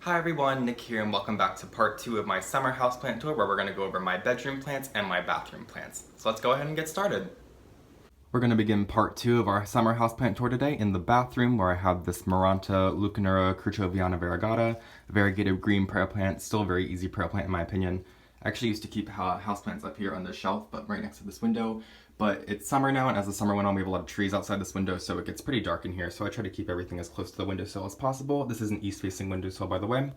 Hi everyone, Nick here and welcome back to part 2 of my summer houseplant tour where we're going to go over my bedroom plants and my bathroom plants. So let's go ahead and get started. We're going to begin part 2 of our summer houseplant tour today in the bathroom where I have this Maranta Leucanura Cruchoviana variegata, a variegated green prayer plant, still a very easy prayer plant in my opinion. I actually used to keep houseplants up here on the shelf, but right next to this window. But it's summer now, and as the summer went on, we have a lot of trees outside this window, so it gets pretty dark in here. So I try to keep everything as close to the windowsill as possible. This is an east-facing windowsill, by the way.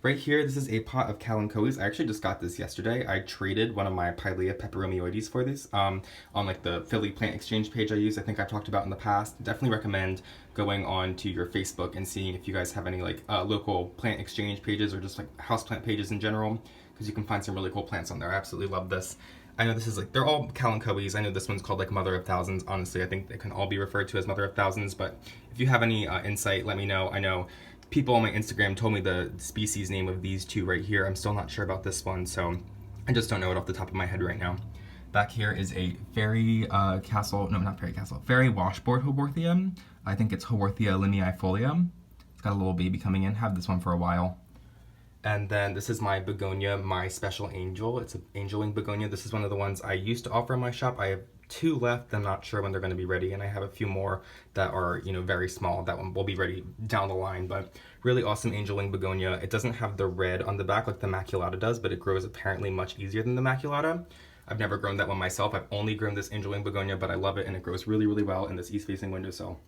Right here, this is a pot of Kalanchoes. I actually just got this yesterday. I traded one of my Pilea peperomioides for this on like the Philly plant exchange page I use. I think I've talked about in the past. Definitely recommend going on to your Facebook and seeing if you guys have any like local plant exchange pages or just like houseplant pages in general, because you can find some really cool plants on there. I absolutely love this. I know this is like, they're all Kalanchoes. I know this one's called like Mother of Thousands. Honestly, I think they can all be referred to as Mother of Thousands, but if you have any insight, let me know. I know people on my Instagram told me the species name of these two right here. I'm still not sure about this one, so I just don't know it off the top of my head right now. Back here is a fairy fairy washboard Haworthia. I think it's Haworthia linei folia. It's got a little baby coming in. Had this one for a while. And then this is my Begonia, my special angel. It's an angel wing begonia. This is one of the ones I used to offer in my shop. I have 2 left. I'm not sure when they're going to be ready, and I have a few more that are, you know, very small. That one will be ready down the line, but really awesome angel wing begonia. It doesn't have the red on the back like the maculata does, but it grows apparently much easier than the maculata. I've never grown that one myself. I've only grown this angel wing begonia, but I love it, and it grows really, really well in this east-facing windowsill.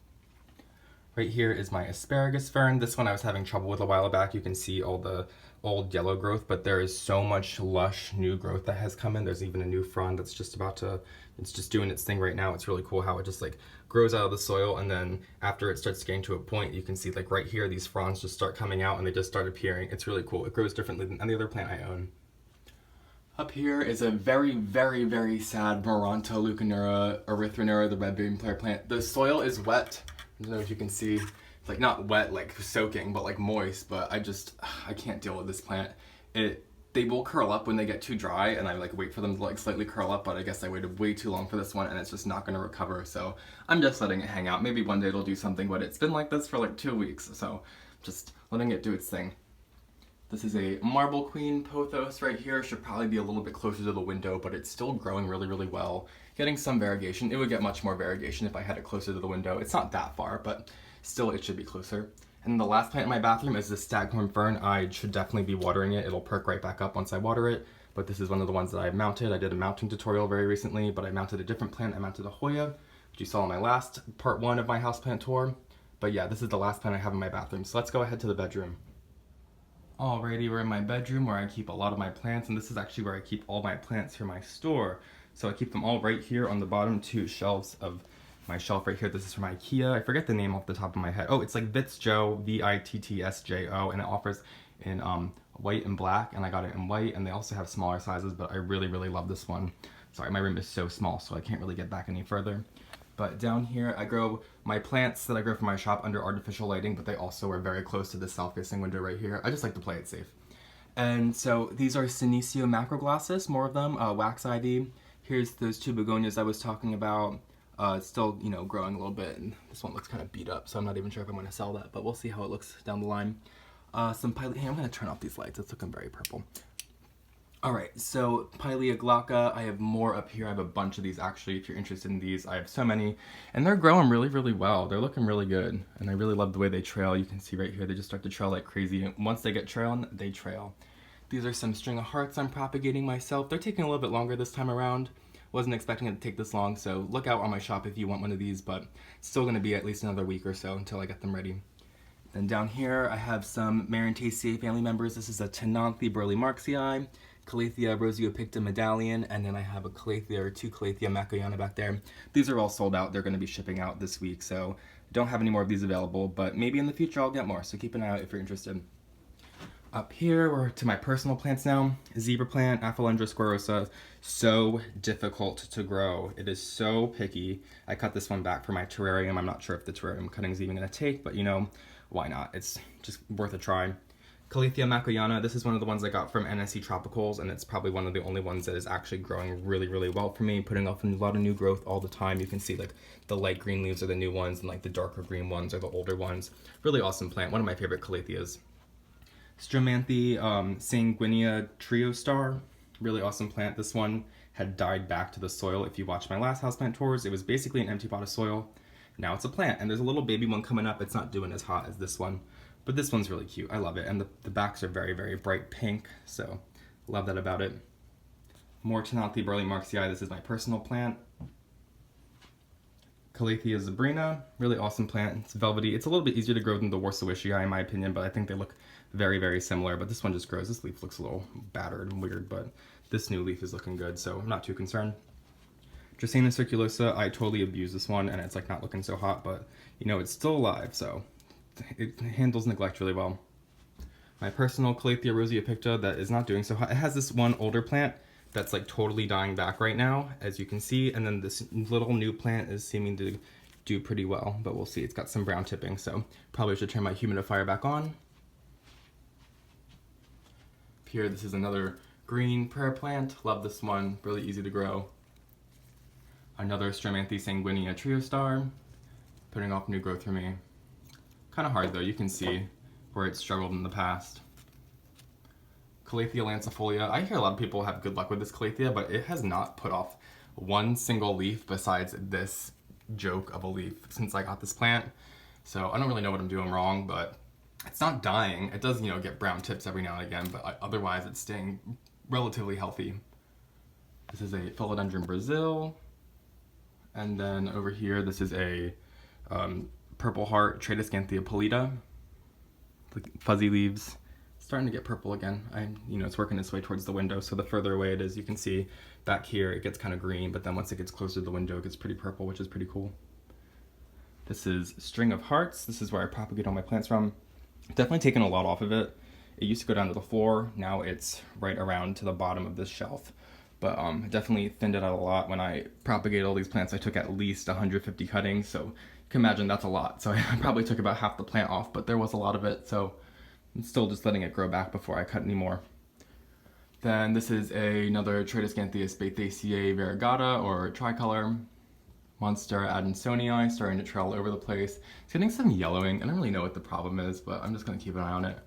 Right here is my Asparagus Fern. This one I was having trouble with a while back. You can see all the old yellow growth, but there is so much lush new growth that has come in. There's even a new frond that's just about to, it's just doing its thing right now. It's really cool how it just like grows out of the soil, and then after it starts getting to a point, you can see like right here, these fronds just start coming out and they just start appearing. It's really cool. It grows differently than any other plant I own. Up here is a very, very, very sad Maranta Leucanura erythranura, the red bean prayer plant. The soil is wet. I don't know if you can see, it's like not wet like soaking, but like moist, but I can't deal with this plant. They will curl up when they get too dry, and I like wait for them to like slightly curl up, but I guess I waited way too long for this one and it's just not gonna recover, so I'm just letting it hang out. Maybe one day it'll do something, but it's been like this for like 2 weeks, so just letting it do its thing. This is a Marble Queen Pothos right here. Should probably be a little bit closer to the window, but it's still growing really, really well. Getting some variegation. It would get much more variegation if I had it closer to the window. It's not that far, but still it should be closer. And the last plant in my bathroom is this Staghorn Fern. I should definitely be watering it. It'll perk right back up once I water it, but this is one of the ones that I mounted. I did a mounting tutorial very recently, but I mounted a different plant. I mounted a Hoya, which you saw in my last part 1 of my houseplant tour. But yeah, this is the last plant I have in my bathroom. So let's go ahead to the bedroom. Alrighty, we're in my bedroom where I keep a lot of my plants, and this is actually where I keep all my plants for my store. So I keep them all right here on the bottom 2 shelves of my shelf right here. This is from IKEA. I forget the name off the top of my head. Oh, it's like Vittsjo, Vittsjo, and it offers in white and black, and I got it in white, and they also have smaller sizes, but I really, really love this one. Sorry, my room is so small, so I can't really get back any further. But down here, I grow my plants that I grow for my shop under artificial lighting, but they also are very close to the south-facing window right here. I just like to play it safe. And so these are Senecio macroglossus, more of them, wax ivy. Here's those 2 begonias I was talking about. It's still, you know, growing a little bit, and this one looks kind of beat up, so I'm not even sure if I'm going to sell that, but we'll see how it looks down the line. Some Pilea, hey, I'm going to turn off these lights. It's looking very purple. Alright, so Pilea glauca, I have more up here. I have a bunch of these actually, if you're interested in these. I have so many, and they're growing really, really well. They're looking really good, and I really love the way they trail. You can see right here, they just start to trail like crazy, and once they get trailing, they trail. These are some string of hearts I'm propagating myself. They're taking a little bit longer this time around. Wasn't expecting it to take this long, so look out on my shop if you want one of these, but it's still going to be at least another week or so until I get them ready. Then down here, I have some Marantaceae family members. This is a Tenanthe Burley-Marxii, Calathea Rosiopicta medallion, and then I have a Calathea or 2 Calathea Macayana back there. These are all sold out. They're going to be shipping out this week, so don't have any more of these available, but maybe in the future I'll get more, so keep an eye out if you're interested. Up here, we're to my personal plants now. Zebra plant, Aphelendra squarosa. So difficult to grow. It is so picky. I cut this one back for my terrarium. I'm not sure if the terrarium cutting is even going to take, but you know, why not? It's just worth a try. Calathea Macayana, this is one of the ones I got from NSC Tropicals, and it's probably one of the only ones that is actually growing really, really well for me, putting off a lot of new growth all the time. You can see like the light green leaves are the new ones, and like the darker green ones are the older ones. Really awesome plant, one of my favorite Calatheas. Strawman Singhania Trio Star. Really awesome plant. This one had died back to the soil. If you watched my last houseplant tours, it was basically an empty pot of soil. Now it's a plant, and there's a little baby one coming up. It's not doing as hot as this one, but this one's really cute. I love it, and the backs are very, very bright pink, so love that about it. More Tenanthe Burley Marxii. This is my personal plant. Kalia Thea zebrina, really awesome plant. It's velvety. It's a little bit easier to grow than the Warsawischii in my opinion, but I think they look very, very similar. But this one just grows. This leaf looks a little battered and weird, but this new leaf is looking good, so I'm not too concerned. Dracaena circulosa, I totally abused this one, and it's like not looking so hot, but you know, it's still alive, so it handles neglect really well. My personal Calathea rosea picta that is not doing so hot. It has this one older plant that's like totally dying back right now, as you can see, and then this little new plant is seeming to do pretty well, but we'll see. It's got some brown tipping, so probably should turn my humidifier back on. Here, this is another green prayer plant. Love this one, really easy to grow. Another Strawman Singhania Trio Star, putting off new growth for me. Kind of hard though, you can see where it's struggled in the past. Calathea lancifolia. I hear a lot of people have good luck with this Calathea, but it has not put off one single leaf besides this joke of a leaf since I got this plant. So I don't really know what I'm doing wrong, but it's not dying. It does, you know, get brown tips every now and again, but otherwise it's staying relatively healthy. This is a Philodendron Brazil. And then over here, this is a purple heart Tradescanthia pallida. Fuzzy leaves. Starting to get purple again. You know, it's working its way towards the window, so the further away it is, you can see back here it gets kind of green, but then once it gets closer to the window, it gets pretty purple, which is pretty cool. This is String of Hearts. This is where I propagate all my plants from. Definitely taken a lot off of it. It used to go down to the floor. Now it's right around to the bottom of this shelf. But definitely thinned it out a lot. When I propagated all these plants, I took at least 150 cuttings, so you can imagine that's a lot. So I probably took about half the plant off, but there was a lot of it, so I'm still just letting it grow back before I cut any more. Then this is another Tradescanthia Spaathaceae variegata, or tricolor. Monstera adansonii, starting to trail all over the place. It's getting some yellowing. I don't really know what the problem is, but I'm just going to keep an eye on it.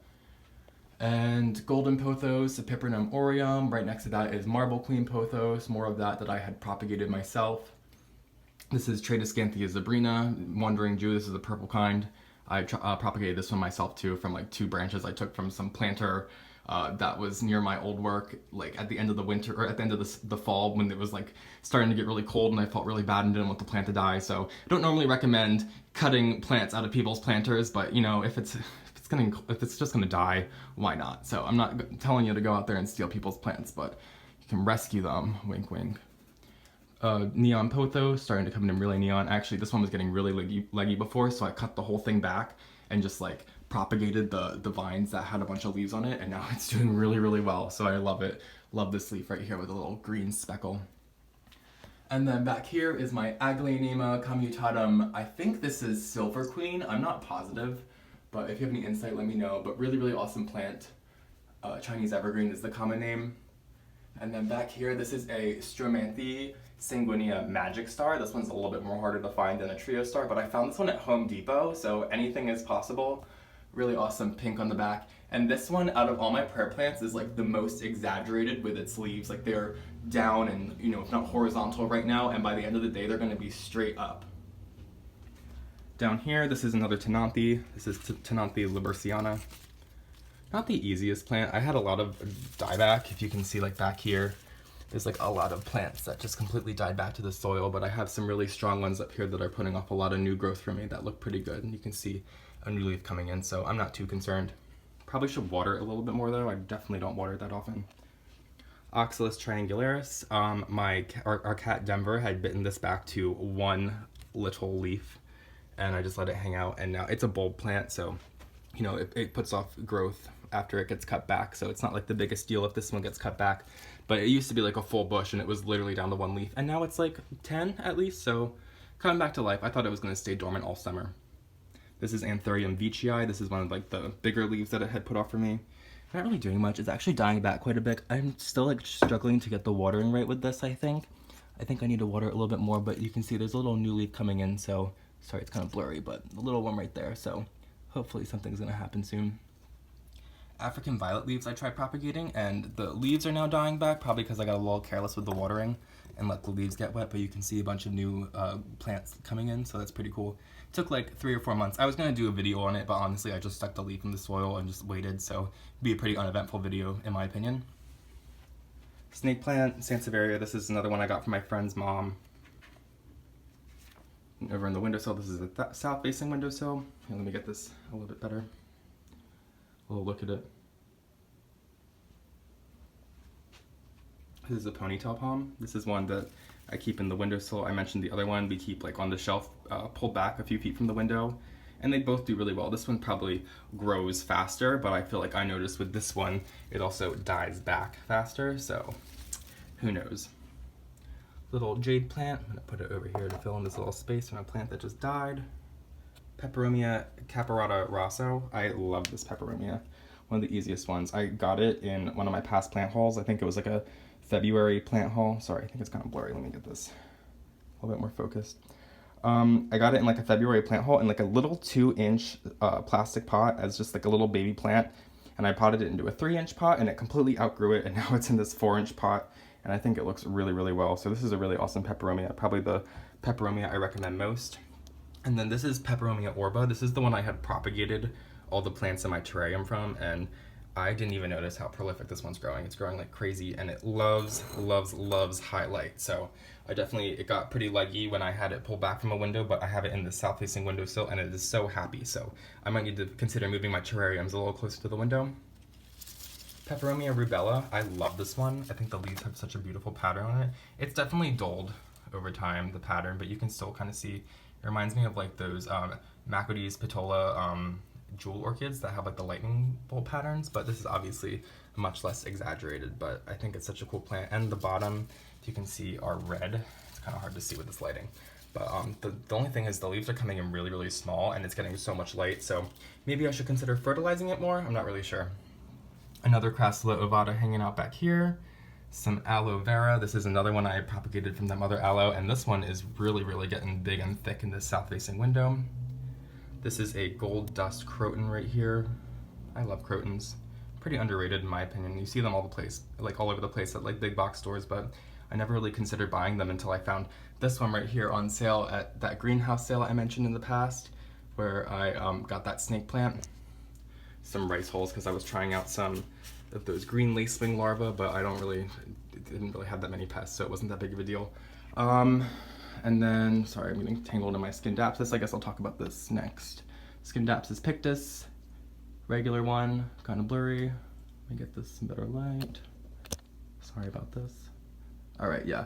And golden pothos, a Peperomia aureum. Right next to that is marble queen pothos, more of that I had propagated myself. This is Tradescanthia zebrina, Wandering Jew. This is the purple kind. I propagated this one myself too from like 2 branches I took from some planter that was near my old work, like at the end of the winter, or at the end of the fall when it was like starting to get really cold and I felt really bad and didn't want the plant to die. So I don't normally recommend cutting plants out of people's planters, but you know, if it's just gonna die, why not? So I'm not telling you to go out there and steal people's plants, but you can rescue them, wink wink. Neon pothos, starting to come in really neon. Actually, this one was getting really leggy before, so I cut the whole thing back and just like propagated the vines that had a bunch of leaves on it, and now it's doing really well, so I love it. Love this leaf right here with a little green speckle. And then back here is my Aglaonema commutatum. I think this is Silver Queen, I'm not positive, but if you have any insight, let me know. But really awesome plant. Chinese evergreen is the common name. And then back here, this is a Strawman Singhania Magic Star. This one's a little bit more harder to find than a Trio Star, but I found this one at Home Depot, so anything is possible. Really awesome pink on the back. And this one, out of all my prayer plants, is like the most exaggerated with its leaves. Like they're down and, you know, if not horizontal right now, and by the end of the day, they're gonna be straight up. Down here, this is another Tenanthe. This is Tenanthe liberciana. Not the easiest plant. I had a lot of dieback. If you can see, like back here, there's like a lot of plants that just completely died back to the soil, but I have some really strong ones up here that are putting off a lot of new growth for me that look pretty good. And you can see a new leaf coming in, so I'm not too concerned. Probably should water it a little bit more though. I definitely don't water it that often. Oxalis Triangularis. Our cat Denver had bitten this back to one little leaf, and I just let it hang out, and now it's a bulb plant, so you know, it puts off growth after it gets cut back, so it's not like the biggest deal if this one gets cut back. But it used to be like a full bush and it was literally down to one leaf, and now it's like 10 at least, so coming back to life. I thought it was going to stay dormant all summer. This is Anthurium veitchii. This is one of like the bigger leaves that it had put off for me. Not really doing much. It's actually dying back quite a bit. I'm still like struggling to get the watering right with this, I think. I think I need to water it a little bit more, but you can see there's a little new leaf coming in, so sorry it's kind of blurry, but a little one right there, so hopefully something's gonna happen soon. African violet leaves I tried propagating, and the leaves are now dying back, probably because I got a little careless with the watering and let the leaves get wet, but you can see a bunch of new plants coming in, so that's pretty cool. It took like 3 or 4 months. I was going to do a video on it, but honestly I just stuck the leaf in the soil and just waited, so it'd be a pretty uneventful video in my opinion. Snake plant, Sansevieria. This is another one I got from my friend's mom. And over in the windowsill, this is a south-facing windowsill. Here, let me get this a little bit better. A little look at it. This is a ponytail palm. This is one that I keep in the windowsill. I mentioned the other one we keep like on the shelf, pulled back a few feet from the window. And they both do really well. This one probably grows faster, but I feel like I noticed with this one, it also dies back faster, so who knows. Little jade plant, I'm gonna put it over here to fill in this little space from a plant that just died. Peperomia Rosso. I love this peperomia. One of the easiest ones. I got it in one of my past plant hauls. I think it was like a February plant haul. Sorry, I think it's kind of blurry. Let me get this a little bit more focused. I got it in like a February plant haul in like a little 2-inch plastic pot as just like a little baby plant, and I potted it into a 3-inch pot and it completely outgrew it, and now it's in this 4-inch pot, and I think it looks really, really well. So this is a really awesome peperomia, probably the peperomia I recommend most. And then this is Peperomia Orba. This is the one I had propagated all the plants in my terrarium from, and I didn't even notice how prolific this one's growing. It's growing like crazy, and it loves high light. So it got pretty leggy when I had it pulled back from a window, but I have it in the south-facing windowsill, and it is so happy. So I might need to consider moving my terrariums a little closer to the window. Peperomia Rubella. I love this one. I think the leaves have such a beautiful pattern on it. It's definitely dulled over time, the pattern, but you can still kind of see. It reminds me of like those Maca petola jewel orchids that have like the lightning bolt patterns, but this is obviously much less exaggerated, but I think it's such a cool plant. And the bottom, if you can see, are red. It's kind of hard to see with this lighting, but the only thing is the leaves are coming in really, really small, and it's getting so much light, so maybe I should consider fertilizing it more. I'm not really sure. Another Crassula ovata hanging out back here. Some Aloe Vera. This is another one I propagated from that mother aloe, and this one is really, really getting big and thick in this south-facing window. This is a gold dust Croton right here. I love Crotons. Pretty underrated in my opinion. You see them all over the place at like big box stores, but I never really considered buying them until I found this one right here on sale at that greenhouse sale I mentioned in the past, where I got that snake plant. Some rice hulls because I was trying out some of those green lacewing larvae, but didn't really have that many pests, so it wasn't that big of a deal. And then, sorry, I'm getting tangled in my Scindapsus. I guess I'll talk about this next. Scindapsus pictus, regular one, kind of blurry. Let me get this some better light. Sorry about this. All right, yeah.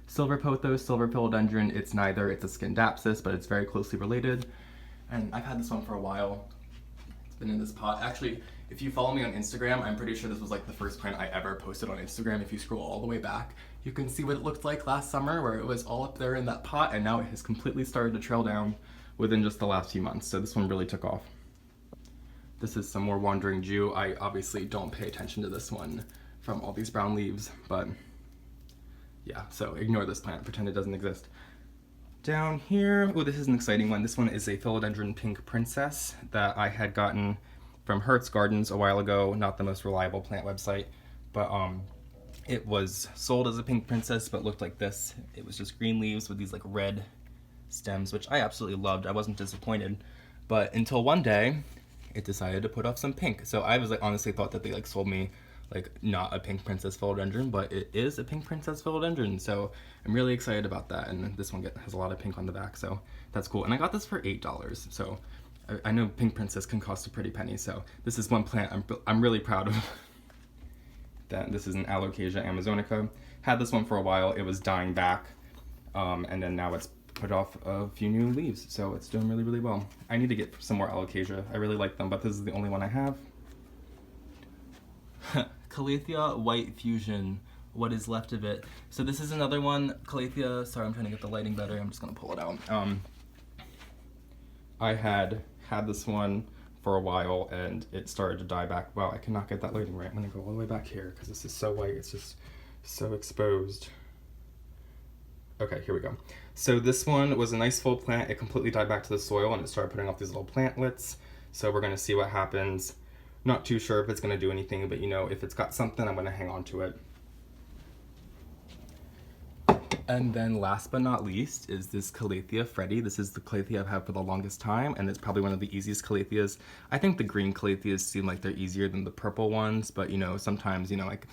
Silver pothos, silver philodendron. It's neither. It's a Scindapsus, but it's very closely related. And I've had this one for a while. It's been in this pot. Actually, if you follow me on Instagram, I'm pretty sure this was like the first plant I ever posted on Instagram. If you scroll all the way back, you can see what it looked like last summer, where it was all up there in that pot, and now it has completely started to trail down within just the last few months. So this one really took off. This is some more Wandering Jew. I obviously don't pay attention to this one from all these brown leaves, but yeah, so ignore this plant, pretend it doesn't exist. Down here, oh, this is an exciting one. This one is a Philodendron Pink Princess that I had gotten from Hertz Gardens a while ago. Not the most reliable plant website, but it was sold as a pink princess, but looked like this. It was just green leaves with these like red stems, which I absolutely loved. I wasn't disappointed, but until one day, it decided to put off some pink. So I was like, honestly thought that they like sold me like not a pink princess philodendron, but it is a pink princess philodendron. So I'm really excited about that. And this one has a lot of pink on the back, so that's cool. And I got this for $8. So I know pink princess can cost a pretty penny. So this is one plant I'm really proud of. This is an Alocasia amazonica. Had this one for a while. It was dying back, and then now it's put off a few new leaves, so it's doing really, really well. I need to get some more Alocasia. I really like them, but this is the only one I have. Kalia White Fusion, what is left of it. So this is another one, Kalia, sorry, I'm trying to get the lighting better. I'm just gonna pull it out. I had this one for a while, and it started to die back. Wow, I cannot get that lighting right. I'm gonna go all the way back here because this is so white. It's just so exposed. Okay, here we go. So this one was a nice full plant. It completely died back to the soil, and it started putting off these little plantlets. So we're gonna see what happens. Not too sure if it's going to do anything, but you know, if it's got something, I'm going to hang on to it. And then last but not least is this Calathea Freddy. This is the Calathea I've had for the longest time, and it's probably one of the easiest Calatheas. I think the green Calatheas seem like they're easier than the purple ones, but you know, sometimes, you know, like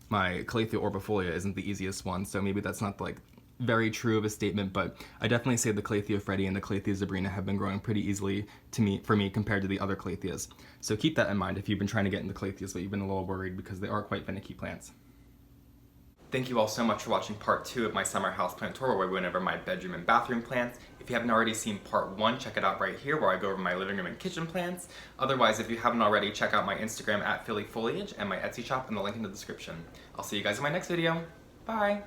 my Calathea orbifolia isn't the easiest one, so maybe that's not like very true of a statement, but I definitely say the Calathea Freddy and the Calathea zebrina have been growing pretty easily for me compared to the other Calatheas. So keep that in mind if you've been trying to get into Calatheas, but you've been a little worried because they are quite finicky plants. Thank you all so much for watching part 2 of my summer houseplant tour where we went over my bedroom and bathroom plants. If you haven't already seen part 1, check it out right here where I go over my living room and kitchen plants. Otherwise, if you haven't already, check out my Instagram at Philly Foliage and my Etsy shop in the link in the description. I'll see you guys in my next video. Bye!